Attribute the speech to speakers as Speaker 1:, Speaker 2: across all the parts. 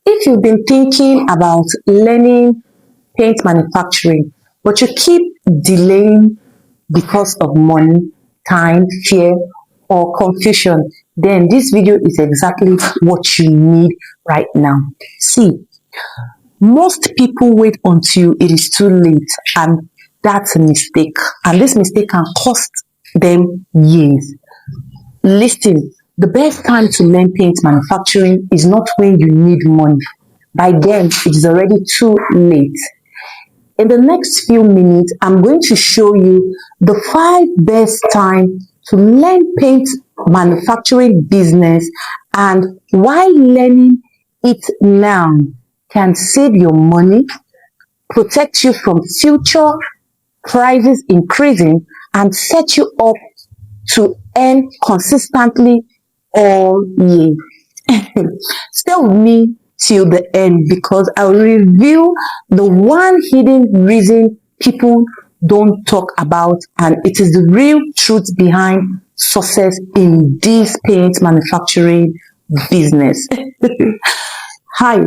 Speaker 1: If you've been thinking about learning paint manufacturing, but you keep delaying because of money, time, fear, or confusion, then this video is exactly what you need right now. See, most people wait until it is too late, and that's a mistake. And this mistake can cost them years. Listen, the best time to learn paint manufacturing is not when you need money. By then, it is already too late. In the next few minutes, I'm going to show you the 5 best times to learn paint manufacturing business and why learning it now can save your money, protect you from future prices increasing, and set you up to earn consistently all year. Stay with me till the end because I'll reveal the one hidden reason people don't talk about, and it is the real truth behind success in this paint manufacturing business. Hi,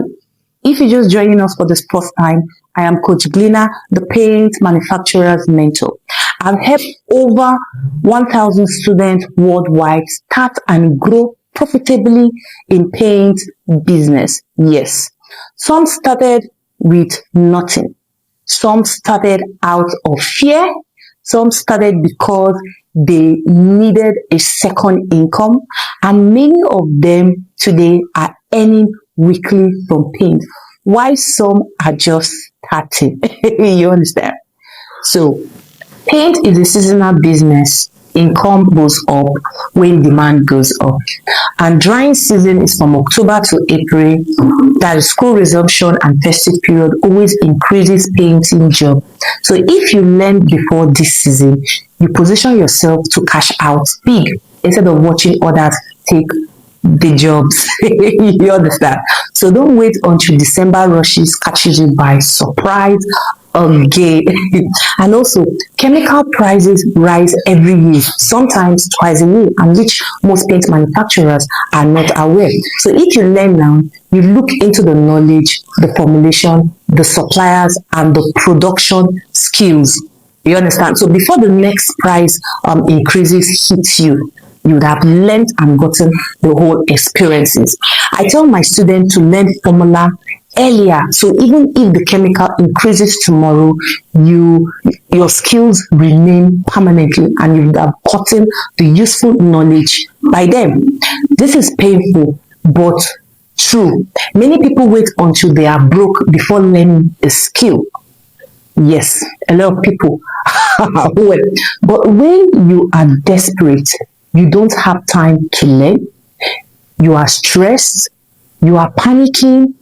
Speaker 1: if you're just joining us for this first time, I am Coach Glina, the paint manufacturer's mentor. I've helped over 1,000 students worldwide start and grow profitably in paint business. Yes, some started with nothing. Some started out of fear. Some started because they needed a second income. And many of them today are earning weekly from paint, while some are just starting. You understand? So, paint is a seasonal business. Income goes up when demand goes up. And drying season is from October to April. That is school resumption and festive period always increases painting job. So if you learn before this season, you position yourself to cash out big instead of watching others take the jobs. You understand? So don't wait until December rushes catches you by surprise again. And also, chemical prices rise every year, sometimes twice a year, and which most paint manufacturers are not aware. So if you learn now, you look into the knowledge, the formulation, the suppliers, and the production skills. You understand? So before the next price increases hit you, you would have learned and gotten the whole experiences. I tell my students to learn formula earlier, so even if the chemical increases tomorrow, your skills remain permanently and you would have gotten the useful knowledge by then. This is painful but true. Many people wait until they are broke before learning a skill. Yes, a lot of people will. But when you are desperate, you don't have time to learn, you are stressed, you are panicking,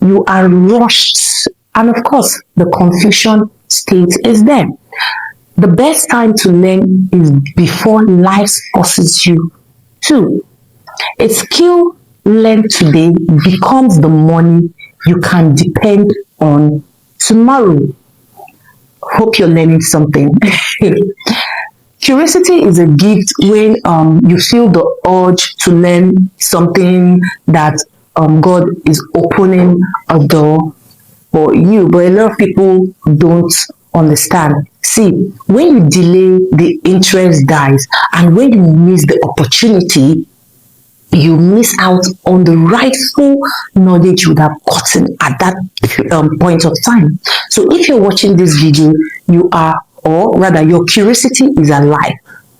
Speaker 1: you are rushed, and of course, the confusion state is there. The best time to learn is before life forces you to. A skill learned today becomes the money you can depend on tomorrow. Hope you're learning something. Curiosity is a gift when you feel the urge to learn something that God is opening a door for you. But a lot of people don't understand. See, when you delay, the interest dies. And when you miss the opportunity, you miss out on the rightful knowledge you would have gotten at that point of time. So if you're watching this video, you are, or rather your curiosity is alive.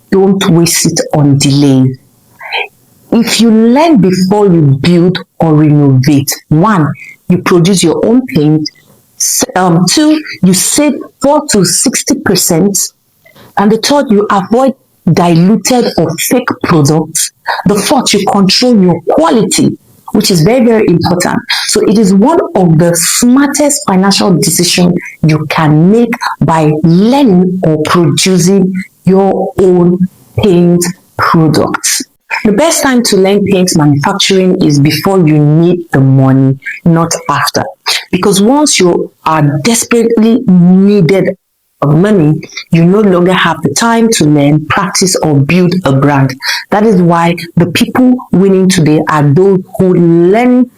Speaker 1: Don't waste it on delay. If you learn before you build or renovate, 1, you produce your own paint. 2, you save 4 to 60%. And the 3rd, you avoid diluted or fake products. The 4th, you control your quality, which is very, very important. So it is one of the smartest financial decisions you can make by learning or producing your own paint products. The best time to learn paint manufacturing is before you need the money, not after. Because once you are desperately needed of money, you no longer have the time to learn, practice, or build a brand. That is why the people winning today are those who learn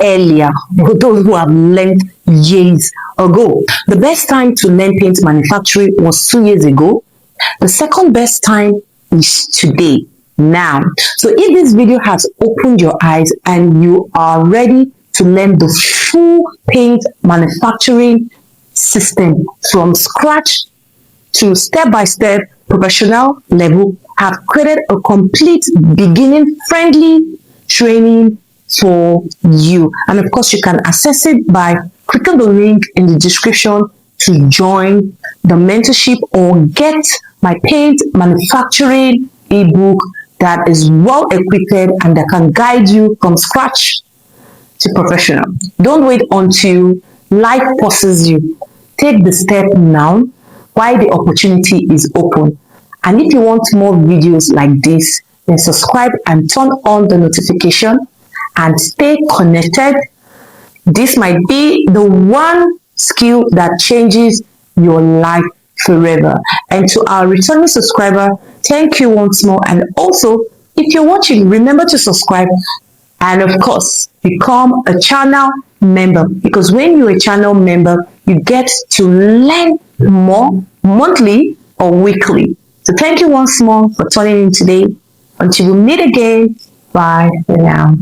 Speaker 1: earlier for those who have learned years ago. The best time to learn paint manufacturing was 2 years ago. The second best time is today, now. So if this video has opened your eyes and you are ready to learn the full paint manufacturing system from scratch to step-by-step professional level, I've created a complete beginning friendly training for you. And of course, you can access it by clicking the link in the description to join the mentorship or get my paint manufacturing ebook that is well equipped and that can guide you from scratch to professional. Don't wait until life forces you. Take the step now while the opportunity is open. And if you want more videos like this, then subscribe and turn on the notification and stay connected. This might be the one skill that changes your life forever. And to our returning subscriber, thank you once more. And also, if you're watching, remember to subscribe and of course, become a channel member, because when you're a channel member, you get to learn more monthly or weekly. So thank you once more for tuning in today. Until we meet again, bye for now.